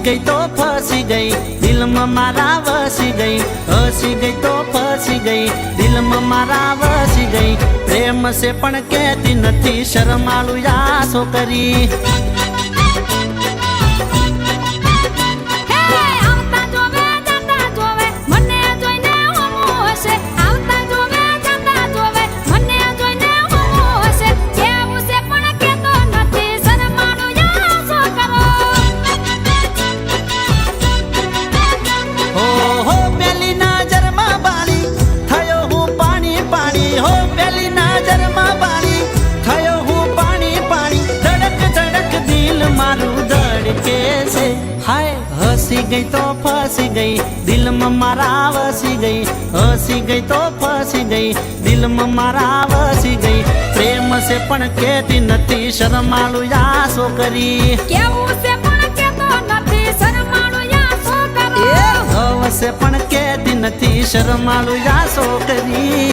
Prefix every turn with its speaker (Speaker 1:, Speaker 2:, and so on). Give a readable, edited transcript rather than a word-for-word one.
Speaker 1: ગઈ તો ફસી ગઈ દિલમાં મારા વસી ગઈ હસી ગઈ તો ફસી ગઈ દિલમાં મારા વસી ગઈ પ્રેમ છે પણ કહેતી નથી શરમાળું આસો કરી हसी गई तो फसी गई दिल में मारा वसी गई हसी गई तो फसी गई दिल में मारा वसी गई प्रेम से पण कहती नथी शरमाळुं आसो करी
Speaker 2: केवुं से पण कहेतो नथी शरमाळुं आसो करो
Speaker 1: हव से पण कहती नथी शरमाळुं आसो करी।